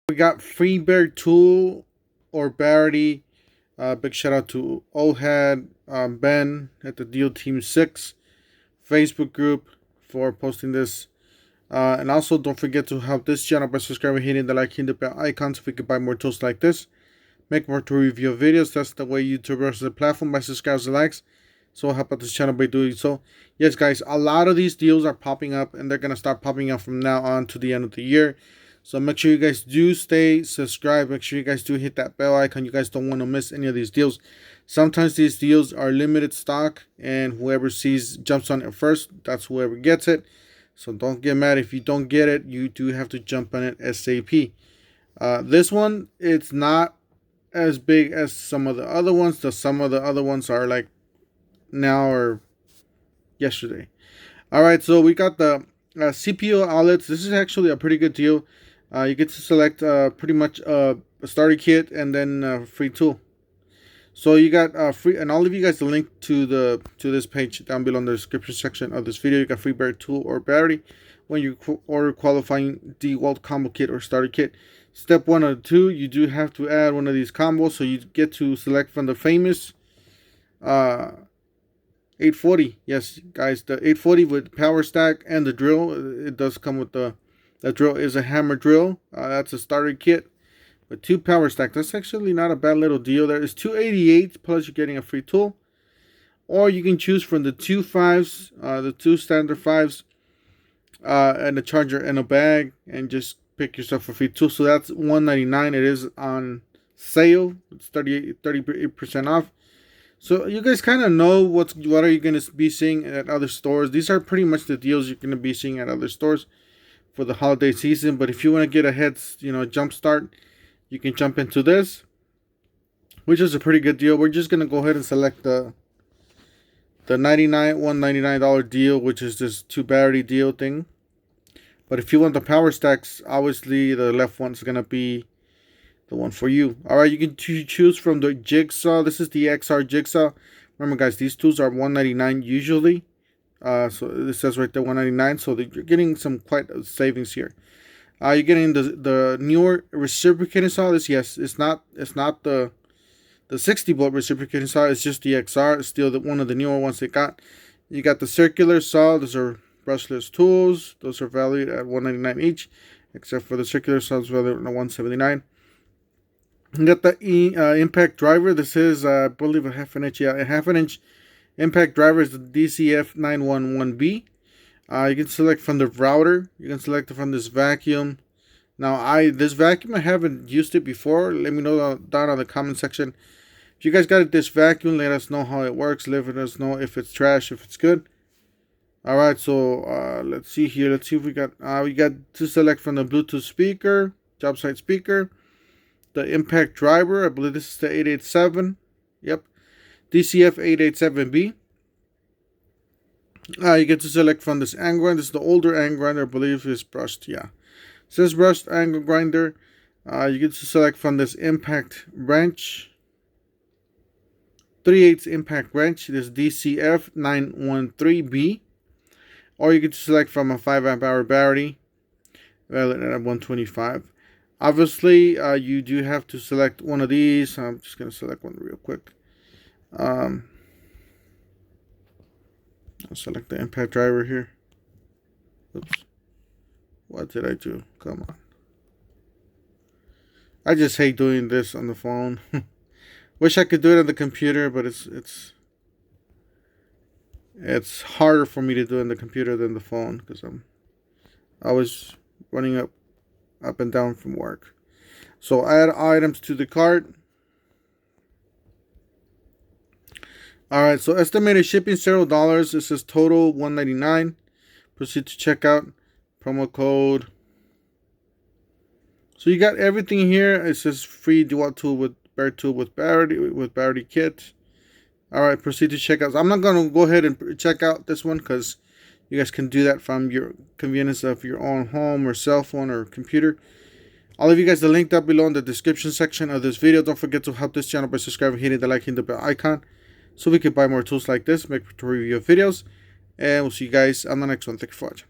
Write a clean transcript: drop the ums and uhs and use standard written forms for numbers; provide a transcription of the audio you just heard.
We got Free Bear Tool or Barity. Big shout out to OHAD, Ben at the Deal Team 6 Facebook group for posting this. And also, don't forget to help this channel by subscribing, hitting the like, hitting the bell icon so we can buy more tools like this. Make more to review videos. That's the way YouTube runs the platform, by subscribing and likes. So help out this channel by doing so. Yes, guys, a lot of these deals are popping up, and they're going to start popping up from now on to the end of the year. So make sure you guys do stay subscribed. Make sure you guys do hit that bell icon. You guys don't want to miss any of these deals. Sometimes these deals are limited stock, and whoever jumps on it first, that's whoever gets it. So don't get mad if you don't get it. You do have to jump on it ASAP. This one, it's not as big as some of the other ones. Some of the other ones are like now or yesterday. All right, so we got the CPU outlets. This is actually a pretty good deal. You get to select pretty much a starter kit and then a free tool. So you got free, and I'll leave you guys the link to this page down below in the description section of this video. You got Free Bear Tool or Battery when you order qualifying DeWalt combo kit or starter kit. Step 1 or 2, you do have to add one of these combos, so you get to select from the famous 840. Yes, guys, the 840 with power stack and the drill. It does come with the drill is a hammer drill. That's a starter kit with 2 power stacks. That's actually not a bad little deal. There is 288 plus you're getting a free tool, or you can choose from the 2 5s, the 2 standard 5s, and a charger and a bag, and just pick yourself a free tool. So that's $199. It is on sale. It's 38% off. So you guys kind of know what are you going to be seeing at other stores. These are pretty much the deals you're going to be seeing at other stores for the holiday season. But if you want to get a jump start, you can jump into this, which is a pretty good deal. We're just going to go ahead and select the $199 deal, which is this 2 battery deal thing. But if you want the power stacks, obviously the left one's going to be the one for you. All right, you can choose from the Jigsaw. This is the XR Jigsaw. Remember, guys, these tools are $199 usually. So it says right there $199. So you're getting some quite savings here. You're getting the newer reciprocating saw. This, yes, it's not the 60-volt reciprocating saw. It's just the XR. It's still one of the newer ones they got. You got the circular saw. Those are brushless tools. Those are valued at $199 each, except for the circular saws valued at $179. You got the impact driver. This is, I believe, a half an inch. Yeah, a half an inch impact driver is the DCF911B. You can select from the router. You can select it from this vacuum. Now, this vacuum, I haven't used it before. Let me know down on the comment section. If you guys got this vacuum, let us know how it works. Let us know if it's trash, if it's good. All right, so let's see here. Let's see if we got to select from the Bluetooth speaker, job site speaker. The impact driver, I believe this is the 887. Yep. DCF887B. You get to select from this angle grinder. This is the older angle grinder. I believe it's brushed. Yeah. It says brushed angle grinder. You get to select from this impact wrench. 3/8 impact wrench. This DCF913B. Or you get to select from a 5 amp hour battery. Valid at 125. Obviously, you do have to select one of these. I'm just going to select one real quick. I'll select the impact driver here. Oops. What did I do? Come on. I just hate doing this on the phone. Wish I could do it on the computer, but it's harder for me to do it on the computer than the phone because I'm always running up and down from work. So add items to the cart. All right, so estimated shipping $0. It says total $199. Proceed to checkout. Promo code. So you got everything here. It says free DeWalt tool with battery kit. All right, proceed to checkout. So I'm not gonna go ahead and check out this one because you guys can do that from your convenience of your own home or cell phone or computer. I'll leave you guys the link down below in the description section of this video. Don't forget to help this channel by subscribing, hitting the like, hitting the bell icon, so we can buy more tools like this, make review videos, and we'll see you guys on the next one. Thank you for watching.